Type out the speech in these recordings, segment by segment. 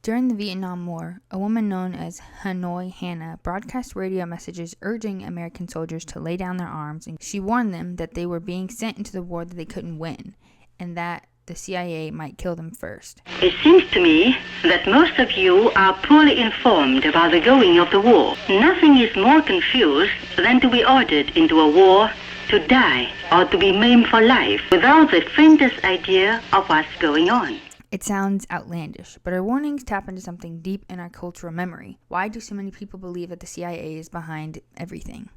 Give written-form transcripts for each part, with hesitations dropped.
During the Vietnam War, a woman known as Hanoi Hannah broadcast radio messages urging American soldiers to lay down their arms, and she warned them that they were being sent into the war that they couldn't win, and that the CIA might kill them first. It seems to me that most of you are poorly informed about the going of the war. Nothing is more confused than to be ordered into a war to die or to be maimed for life without the faintest idea of what's going on. It sounds outlandish, but our warnings tap into something deep in our cultural memory. Why do so many people believe that the CIA is behind everything?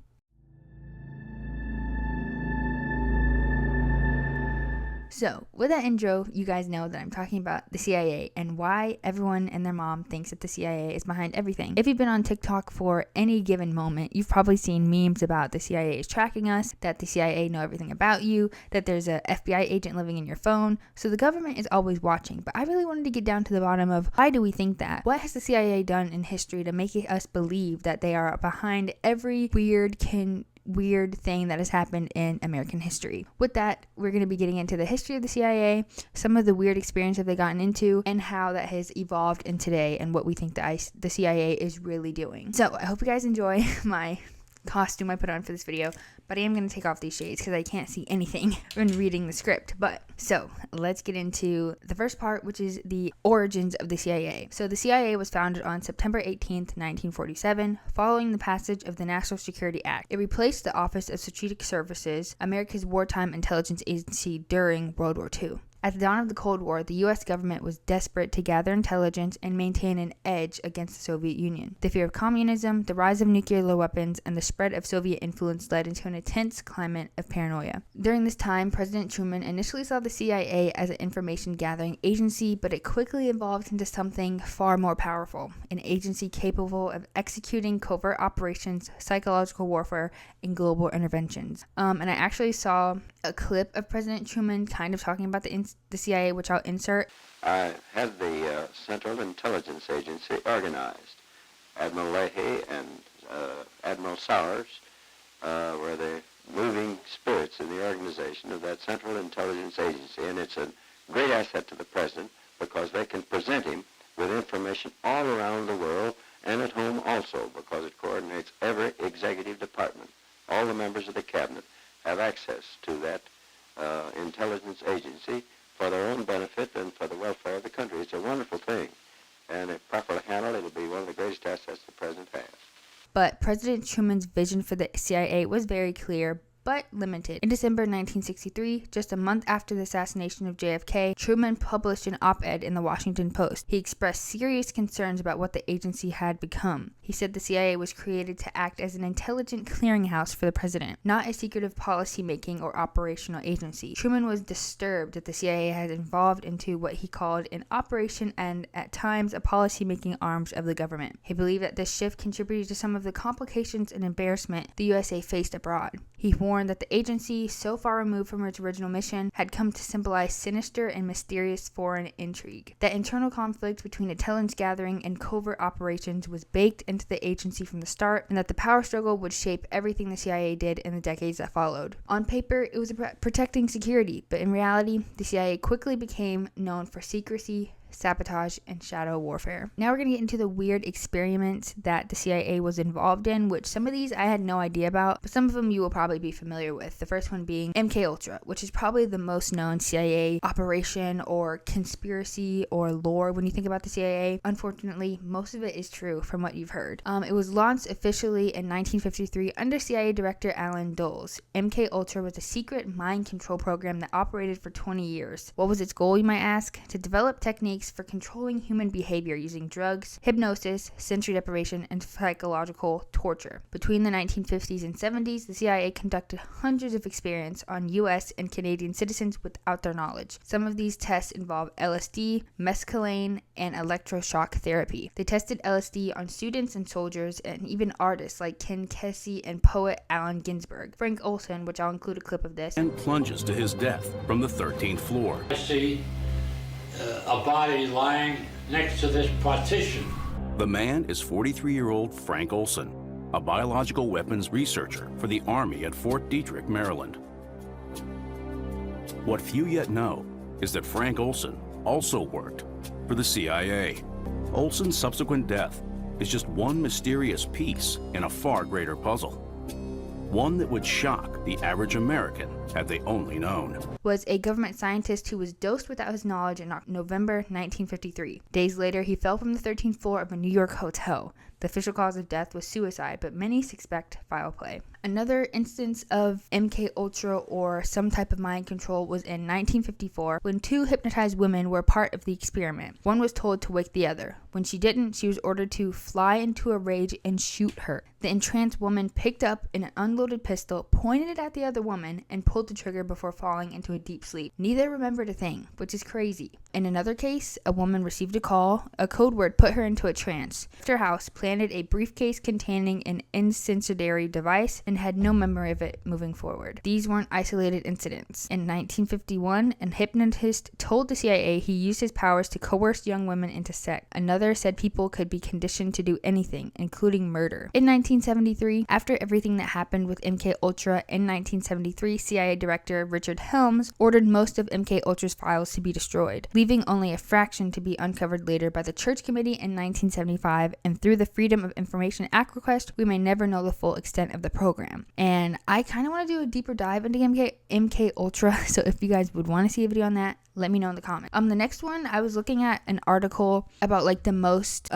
So, with that intro, you guys know that I'm talking about the CIA and why everyone and their mom thinks that the CIA is behind everything. If you've been on TikTok for any given moment, you've probably seen memes about the CIA is tracking us, that the CIA know everything about you, that there's a FBI agent living in your phone. So the government is always watching. But I really wanted to get down to the bottom of why do we think that? What has the CIA done in history to make us believe that they are behind every weird thing that has happened in American history? With that, we're going to be getting into the history of the CIA, some of the weird experiences they've gotten into, and how that has evolved in today and what we think the CIA is really doing. So I hope you guys enjoy my costume I put on for this video, but I am going to take off these shades because I can't see anything when reading the script. So let's get into the first part, which is the origins of the CIA. So the CIA was founded on September 18th, 1947, following the passage of the National Security Act. It replaced the Office of Strategic Services, America's wartime intelligence agency during World War II. At the dawn of the Cold War, the U.S. government was desperate to gather intelligence and maintain an edge against the Soviet Union. The fear of communism, the rise of nuclear weapons, and the spread of Soviet influence led into an intense climate of paranoia. During this time, President Truman initially saw the CIA as an information-gathering agency, but it quickly evolved into something far more powerful, an agency capable of executing covert operations, psychological warfare, and global interventions. And I actually saw a clip of President Truman kind of talking about the CIA, which I'll insert. I had the Central Intelligence Agency organized. Admiral Leahy and Admiral Sowers were the moving spirits in the organization of that Central Intelligence Agency, and it's a great asset to the President because they can present him with information all around the world and at home also, because it coordinates every executive department. All the members of the cabinet have access to that intelligence agency for their own benefit and for the welfare of the country. It's a wonderful thing, and if properly handled, it'll be one of the greatest assets the President has. But President Truman's vision for the CIA was very clear, but limited. In December 1963, just a month after the assassination of JFK, Truman published an op-ed in the Washington Post. He expressed serious concerns about what the agency had become. He said the CIA was created to act as an intelligent clearinghouse for the president, not a secretive policy-making or operational agency. Truman was disturbed that the CIA had evolved into what he called an operation and, at times, a policy-making arms of the government. He believed that this shift contributed to some of the complications and embarrassment the USA faced abroad. He warned that the agency, so far removed from its original mission, had come to symbolize sinister and mysterious foreign intrigue. That internal conflict between intelligence gathering and covert operations was baked into the agency from the start, and that the power struggle would shape everything the CIA did in the decades that followed. On paper, it was about protecting security, but in reality, the CIA quickly became known for secrecy, sabotage, and shadow warfare. Now we're going to get into the weird experiments that the CIA was involved in, which some of these I had no idea about, but some of them you will probably be familiar with. The first one being MKUltra, which is probably the most known CIA operation or conspiracy or lore when you think about the CIA. Unfortunately, most of it is true from what you've heard. It was launched officially in 1953 under CIA Director Allen Dulles. MKUltra was a secret mind control program that operated for 20 years. What was its goal, you might ask? To develop techniques for controlling human behavior using drugs, hypnosis, sensory deprivation, and psychological torture. Between the 1950s and 70s, the CIA conducted hundreds of experiments on U.S. and Canadian citizens without their knowledge. Some of these tests involve LSD, mescaline, and electroshock therapy. They tested LSD on students and soldiers and even artists like Ken Kesey and poet Allen Ginsberg. Frank Olson, which I'll include a clip of this, and plunges to his death from the 13th floor. I see a body lying next to this partition. The man is 43-year-old Frank Olson, a biological weapons researcher for the Army at Fort Detrick, Maryland. What few yet know is that Frank Olson also worked for the CIA. Olson's subsequent death is just one mysterious piece in a far greater puzzle. One that would shock the average American had they only known. Was a government scientist who was dosed without his knowledge in November 1953. Days later, he fell from the 13th floor of a New York hotel. The official cause of death was suicide, but many suspect foul play. Another instance of MKUltra or some type of mind control was in 1954 when two hypnotized women were part of the experiment. One was told to wake the other. When she didn't, she was ordered to fly into a rage and shoot her. The entranced woman picked up an unloaded pistol, pointed it at the other woman, and pulled the trigger before falling into a deep sleep. Neither remembered a thing, which is crazy. In another case, a woman received a call. A code word put her into a trance. Her house planted a briefcase containing an incendiary device and had no memory of it moving forward. These weren't isolated incidents. In 1951, an hypnotist told the CIA he used his powers to coerce young women into sex. Another said people could be conditioned to do anything, including murder. In 1973, after everything that happened with MKUltra, in 1973, CIA Director Richard Helms ordered most of MKUltra's files to be destroyed, leaving only a fraction to be uncovered later by the Church Committee in 1975, and through the Freedom of Information Act request, we may never know the full extent of the program. And I kind of want to do a deeper dive into MKUltra, so if you guys would want to see a video on that, let me know in the comments. The next one, I was looking at an article about like the most,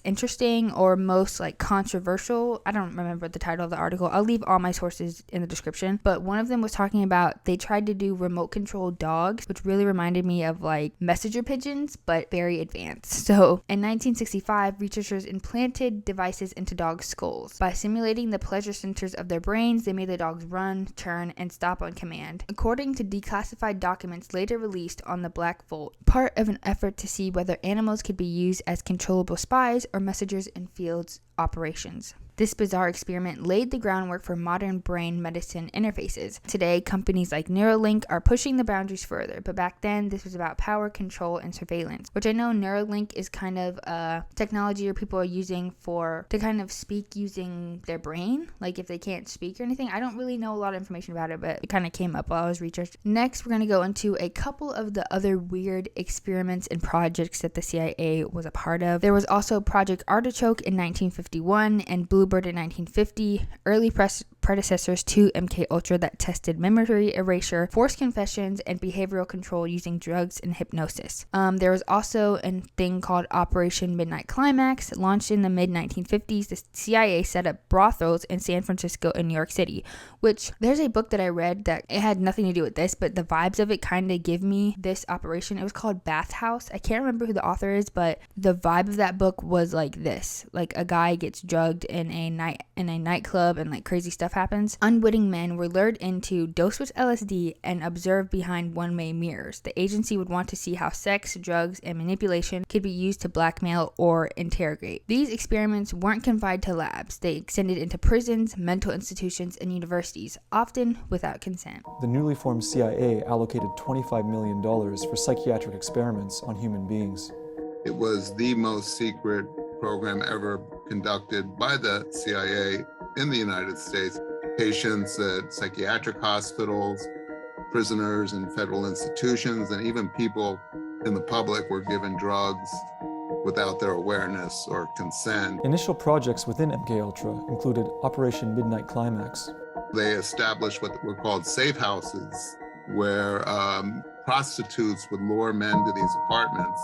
interesting or most like controversial. I don't remember the title of the article. I'll leave all my sources in the description. But one of them was talking about they tried to do remote control dogs, which really reminded me of like messenger pigeons, but very advanced. So in 1965, researchers implanted devices into dogs' skulls. By simulating the pleasure centers of their brains, they made the dogs run, turn, and stop on command. According to declassified documents later released on the Black Vault, part of an effort to see whether animals could be used as controllable spies or messengers in field operations. This bizarre experiment laid the groundwork for modern brain medicine interfaces. Today, companies like Neuralink are pushing the boundaries further, but back then, this was about power, control, and surveillance, which I know Neuralink is kind of a technology where people are using to kind of speak using their brain, like if they can't speak or anything. I don't really know a lot of information about it, but it kind of came up while I was researching. Next, we're going to go into a couple of the other weird experiments and projects that the CIA was a part of. There was also Project Artichoke in 1951 and Bluebird in 1950, early predecessors to MKUltra that tested memory erasure, forced confessions, and behavioral control using drugs and hypnosis. There was also a thing called Operation Midnight Climax. Launched in the mid-1950s, the CIA set up brothels in San Francisco and New York City, which there's a book that I read that it had nothing to do with this, but the vibes of it kind of give me this operation. It was called Bathhouse. I can't remember who the author is, but the vibe of that book was like this. Like a guy gets drugged in a nightclub and like crazy stuff happens. Unwitting men were lured into, dosed with LSD, and observed behind one-way mirrors. The agency would want to see how sex, drugs, and manipulation could be used to blackmail or interrogate. These experiments weren't confined to labs. They extended into prisons, mental institutions, and universities, often without consent. The newly formed CIA allocated $25 million for psychiatric experiments on human beings. It was the most secret program ever conducted by the CIA in the United States. Patients at psychiatric hospitals, prisoners in federal institutions, and even people in the public were given drugs without their awareness or consent. Initial projects within MKUltra included Operation Midnight Climax. They established what were called safe houses, where prostitutes would lure men to these apartments.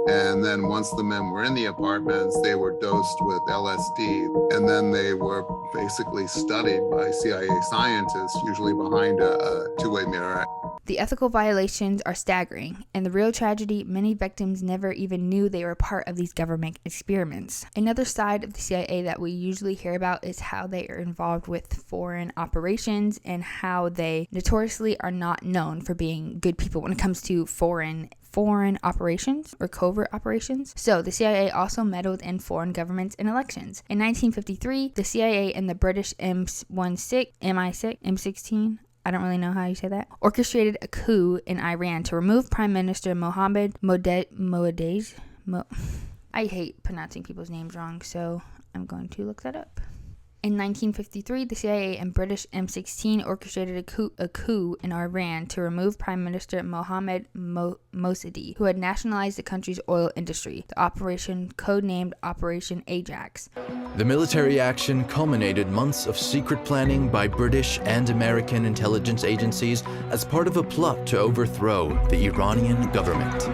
And then once the men were in the apartments, they were dosed with LSD. And then they were basically studied by CIA scientists, usually behind a two-way mirror. The ethical violations are staggering, and the real tragedy, many victims never even knew they were part of these government experiments. Another side of the CIA that we usually hear about is how they are involved with foreign operations and how they notoriously are not known for being good people when it comes to foreign operations or covert operations. So the CIA also meddled in foreign governments and elections. In 1953, the CIA and the British MI6, I don't really know how you say that, orchestrated a coup in Iran to remove Prime Minister Mohammad Moaddez. I hate pronouncing people's names wrong, so I'm going to look that up. In 1953, the CIA and British M16 orchestrated a coup in Iran to remove Prime Minister Mohammad Mossadegh, who had nationalized the country's oil industry. The operation, codenamed Operation Ajax. The military action culminated months of secret planning by British and American intelligence agencies as part of a plot to overthrow the Iranian government.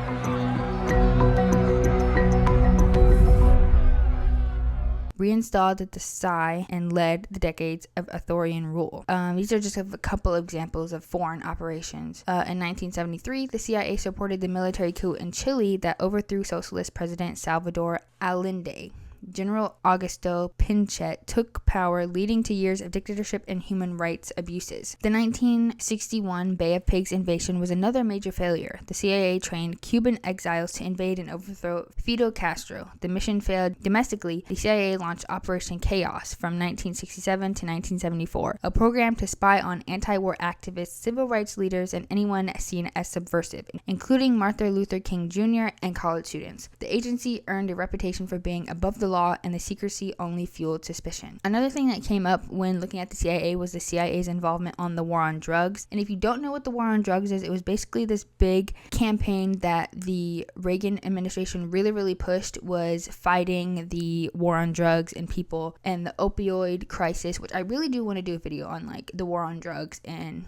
Reinstalled the Shah and led the decades of authoritarian rule. These are just a couple of examples of foreign operations. In 1973, the CIA supported the military coup in Chile that overthrew socialist President Salvador Allende. General Augusto Pinochet took power, leading to years of dictatorship and human rights abuses. The 1961 Bay of Pigs invasion was another major failure. The CIA trained Cuban exiles to invade and overthrow Fidel Castro. The mission failed domestically. The CIA launched Operation Chaos from 1967 to 1974, a program to spy on anti-war activists, civil rights leaders, and anyone seen as subversive, including Martin Luther King Jr. and college students. The agency earned a reputation for being above the law, and the secrecy only fueled suspicion. Another thing that came up when looking at the CIA was the CIA's involvement on the war on drugs. And if you don't know what the war on drugs is, it was basically this big campaign that the Reagan administration really pushed, was fighting the war on drugs and people and the opioid crisis, which I really do want to do a video on, like the war on drugs and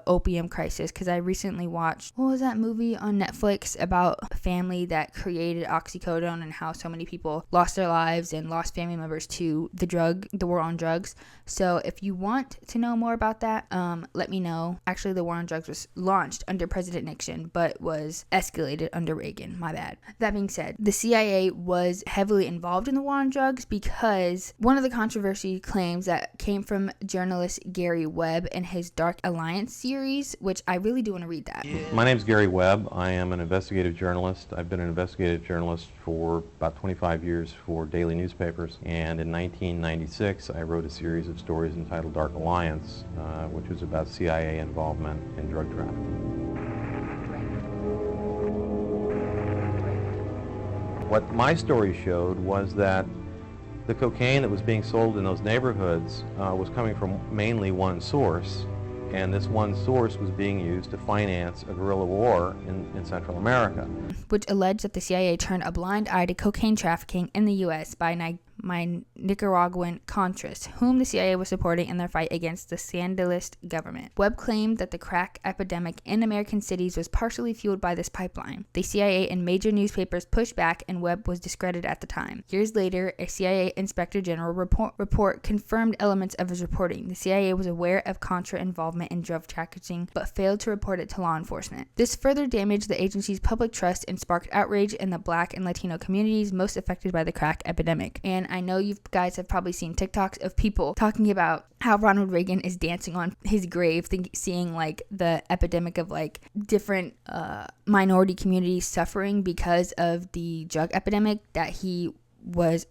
opium crisis, because I recently watched, what was that movie on Netflix about a family that created oxycodone and how so many people lost their lives and lost family members to the war on drugs. So if you want to know more about that, let me know. Actually, the war on drugs was launched under President Nixon, but was escalated under Reagan. My bad. That being said, the CIA was heavily involved in the war on drugs because one of the controversy claims that came from journalist Gary Webb and his Dark Alliance series, which I really do want to read that. My name is Gary Webb. I am an investigative journalist. I've been an investigative journalist for about 25 years for daily newspapers, and in 1996 I wrote a series of stories entitled Dark Alliance, which was about CIA involvement in drug trafficking. What my story showed was that the cocaine that was being sold in those neighborhoods was coming from mainly one source, and this one source was being used to finance a guerrilla war in Central America. Which alleged that the CIA turned a blind eye to cocaine trafficking in the U.S. by Nicaraguan Contras, whom the CIA was supporting in their fight against the Sandinist government. Webb claimed that the crack epidemic in American cities was partially fueled by this pipeline. The CIA and major newspapers pushed back, and Webb was discredited at the time. Years later, a CIA Inspector General report confirmed elements of his reporting. The CIA was aware of Contra involvement in drug trafficking, but failed to report it to law enforcement. This further damaged the agency's public trust and sparked outrage in the Black and Latino communities most affected by the crack epidemic. And I know you guys have probably seen TikToks of people talking about how Ronald Reagan is dancing on his grave, seeing like the epidemic of like different minority communities suffering because of the drug epidemic that he was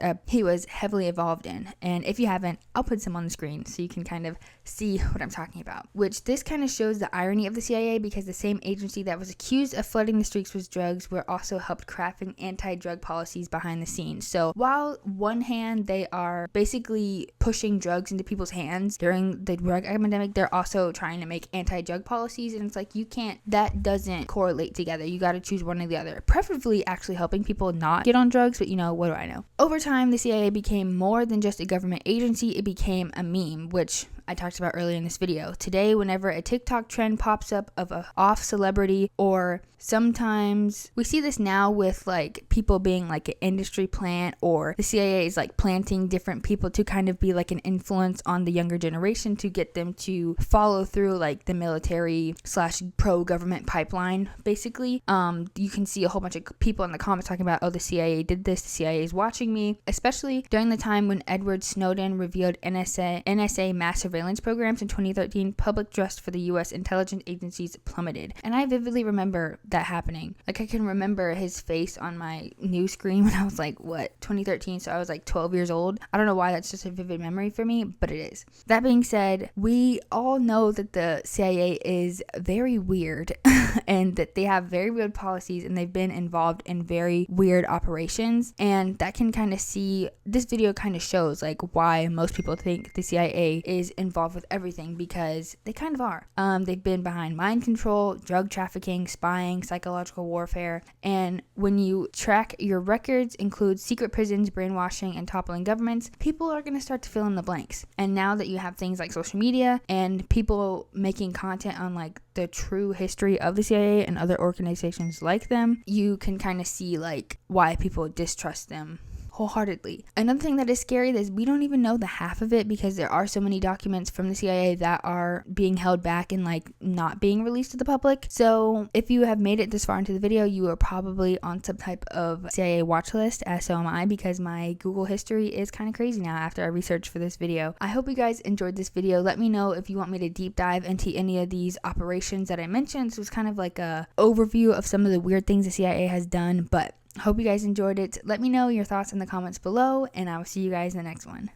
heavily involved in. And if you haven't, I'll put some on the screen so you can kind of see what I'm talking about. Which this kind of shows the irony of the CIA, because the same agency that was accused of flooding the streets with drugs were also helped crafting anti-drug policies behind the scenes. So while one hand they are basically pushing drugs into people's hands during the drug epidemic, they're also trying to make anti-drug policies, and it's like that doesn't correlate together. You got to choose one or the other. Preferably actually helping people not get on drugs, but what do I know? Over time, the CIA became more than just a government agency. It became a meme, which I talked about earlier in this video. Today, whenever a TikTok trend pops up of a off celebrity, or sometimes we see this now with like people being like an industry plant, or the CIA is like planting different people to kind of be like an influence on the younger generation to get them to follow through like the military / pro-government pipeline, basically. You can see a whole bunch of people in the comments talking about, oh, the CIA did this, the CIA is watching me, especially during the time when Edward Snowden revealed NSA mass surveillance programs in 2013. Public trust for the U.S. intelligence agencies plummeted. And I vividly remember that happening. Like, I can remember his face on my news screen when I was like, 2013? So I was like 12 years old. I don't know why that's just a vivid memory for me, but it is. That being said, we all know that the CIA is very weird and that they have very weird policies, and they've been involved in very weird operations. And that can kind of see, this video kind of shows like why most people think the CIA is involved with everything, because they kind of are. They've been behind mind control, drug trafficking, spying, psychological warfare, and when you track your records include secret prisons, brainwashing, and toppling governments, people are going to start to fill in the blanks. And now that you have things like social media and people making content on like the true history of the CIA and other organizations like them, you can kind of see like why people distrust them wholeheartedly. Another thing that is scary is we don't even know the half of it, because there are so many documents from the CIA that are being held back and like not being released to the public. So if you have made it this far into the video, you are probably on some type of CIA watch list, as so am I, because my Google history is kind of crazy now after I researched for this video. I hope you guys enjoyed this video. Let me know if you want me to deep dive into any of these operations that I mentioned. This was kind of like a overview of some of the weird things the CIA has done, but hope you guys enjoyed it. Let me know your thoughts in the comments below, and I will see you guys in the next one.